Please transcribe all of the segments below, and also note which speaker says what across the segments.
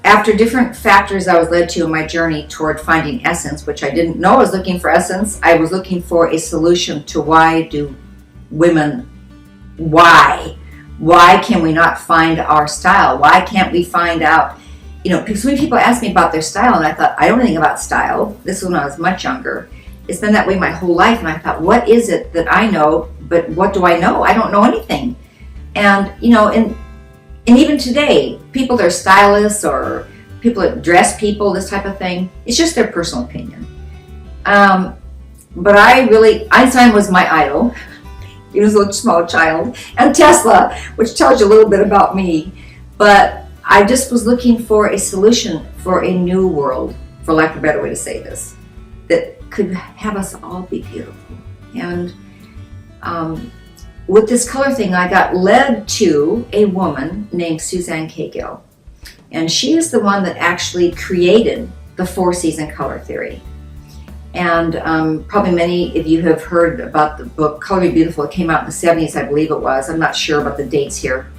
Speaker 1: after different factors I was led to in my journey toward finding essence, which I didn't know I was looking for essence, I was looking for a solution to why can we not find our style? Why can't we find out? Because when people ask me about their style, and I thought, I don't know anything about style. This was when I was much younger. It's been that way my whole life, and I thought, what is it that I know, but what do I know? I don't know anything. And, and even today, people that are stylists or people that dress people, this type of thing, it's just their personal opinion. But Einstein was my idol. He was a little small child. And Tesla, which tells you a little bit about me. But I just was looking for a solution for a new world, for lack of a better way to say this, that could have us all be beautiful. And with this color thing, I got led to a woman named Suzanne Cahill. And she is the one that actually created the 4-season color theory. And probably many of you have heard about the book Color Be Beautiful. It came out in the 70s, I believe it was. I'm not sure about the dates here.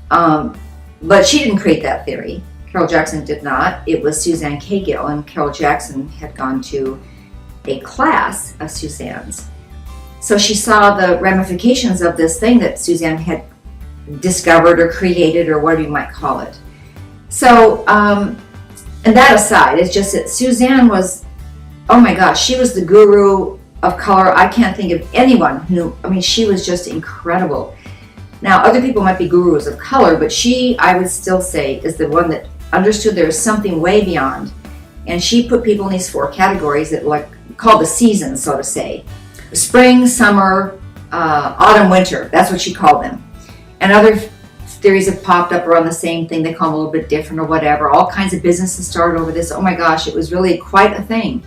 Speaker 1: But she didn't create that theory. Carol Jackson did not. It was Suzanne Cahill, and Carol Jackson had gone to a class of Suzanne's. So she saw the ramifications of this thing that Suzanne had discovered or created, or whatever you might call it. So, and that aside, it's just that Suzanne was, oh my gosh, she was the guru of color. I can't think of anyone who, she was just incredible. Now, other people might be gurus of color, but she, I would still say, is the one that understood there was something way beyond. And she put people in these 4 categories that like called the seasons, so to say. Spring, summer, autumn, winter. That's what she called them. And other theories have popped up around the same thing. They call them a little bit different or whatever. All kinds of businesses started over this. Oh my gosh, it was really quite a thing.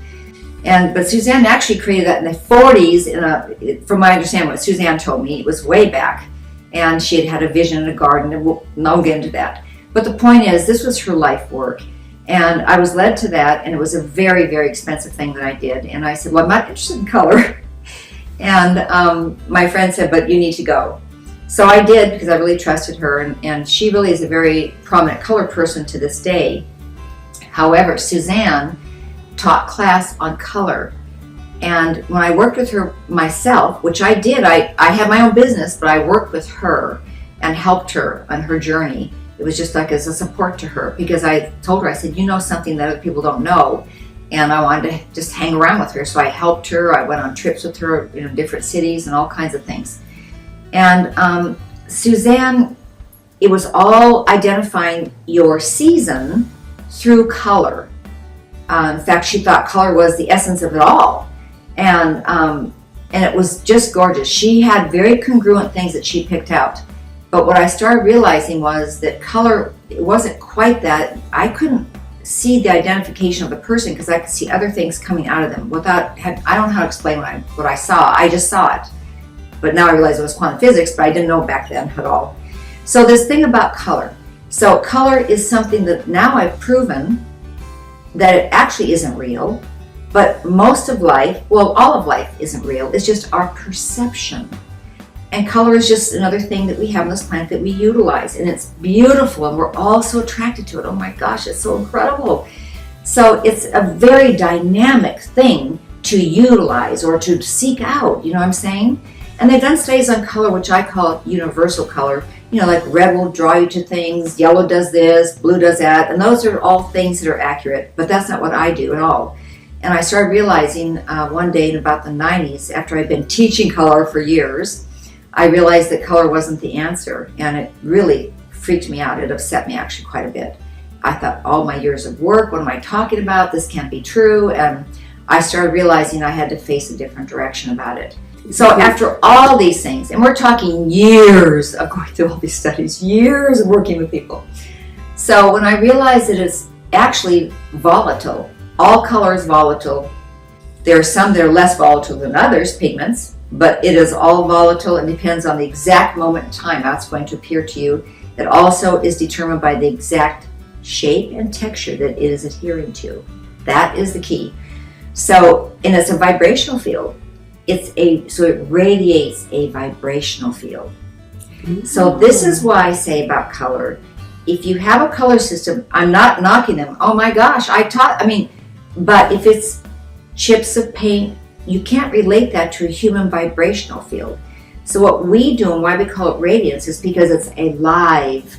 Speaker 1: But Suzanne actually created that in the 40s. From my understanding, what Suzanne told me, it was way back. And she had had a vision in a garden, and I'll get into that. But the point is, this was her life work. And I was led to that, and it was a very, very expensive thing that I did. And I said, well, I'm not interested in color. And my friend said, but you need to go. So I did, because I really trusted her, and she really is a very prominent color person to this day. However, Suzanne taught class on color. And when I worked with her myself, which I did, I had my own business, but I worked with her and helped her on her journey. It was just like as a support to her, because I told her, I said, you know something that other people don't know. And I wanted to just hang around with her. So I helped her. I went on trips with her, different cities and all kinds of things. And Suzanne, it was all identifying your season through color. In fact, she thought color was the essence of it all. And it was just gorgeous. She had very congruent things that she picked out. But what I started realizing was that color, it wasn't quite that. I couldn't see the identification of the person because I could see other things coming out of them I don't know how to explain what I saw. I just saw it. But now I realize it was quantum physics, but I didn't know back then at all. So this thing about color. So color is something that now I've proven that it actually isn't real. But most of life, well, all of life isn't real. It's just our perception. And color is just another thing that we have on this planet that we utilize. And it's beautiful, and we're all so attracted to it. Oh my gosh, it's so incredible. So it's a very dynamic thing to utilize or to seek out, you know what I'm saying? And they've done studies on color, which I call universal color. Like red will draw you to things, yellow does this, blue does that. And those are all things that are accurate, but that's not what I do at all. And I started realizing one day in about the 90s, after I'd been teaching color for years, I realized that color wasn't the answer. And it really freaked me out. It upset me actually quite a bit. I thought, all my years of work, what am I talking about? This can't be true. And I started realizing I had to face a different direction about it. So after all these things, and we're talking years of going through all these studies, years of working with people. So when I realized that it's actually volatile, all color is volatile. There are some that are less volatile than others, pigments, but it is all volatile and depends on the exact moment in time how it's going to appear to you. It also is determined by the exact shape and texture that it is adhering to. That is the key. So, and it's a vibrational field. So it radiates a vibrational field. Mm-hmm. So this is why I say about color, if you have a color system, I'm not knocking them. Oh my gosh, but if it's chips of paint, you can't relate that to a human vibrational field. So what we do and why we call it radiance is because it's a live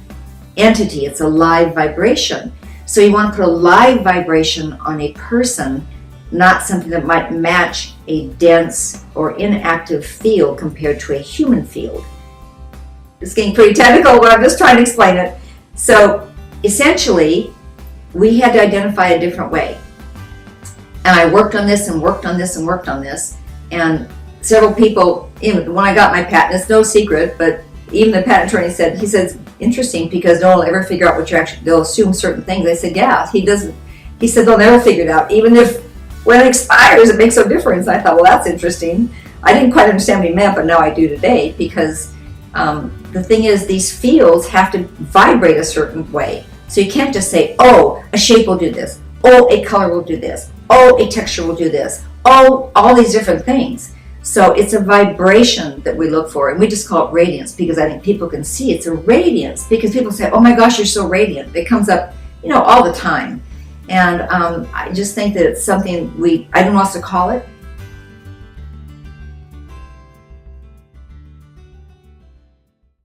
Speaker 1: entity. It's a live vibration. So you want to put a live vibration on a person, not something that might match a dense or inactive field compared to a human field. It's getting pretty technical, but I'm just trying to explain it. So essentially, we had to identify a different way. And I worked on this and worked on this and worked on this. And several people, even when I got my patent, it's no secret, but even the patent attorney said, he says, interesting, because no one will ever figure out what you're actually, they'll assume certain things. I said, yeah, he said they'll never figure it out. Even if when it expires, it makes no difference. I thought, well, that's interesting. I didn't quite understand what he meant, but now I do today, because the thing is, these fields have to vibrate a certain way. So you can't just say, oh, a shape will do this. Oh, a color will do this. Oh, a texture will do this. Oh, all these different things. So it's a vibration that we look for, and we just call it radiance because I think people can see it's a radiance, because people say, oh my gosh, you're so radiant. It comes up, all the time. And I just think that it's something I don't know what else to call it.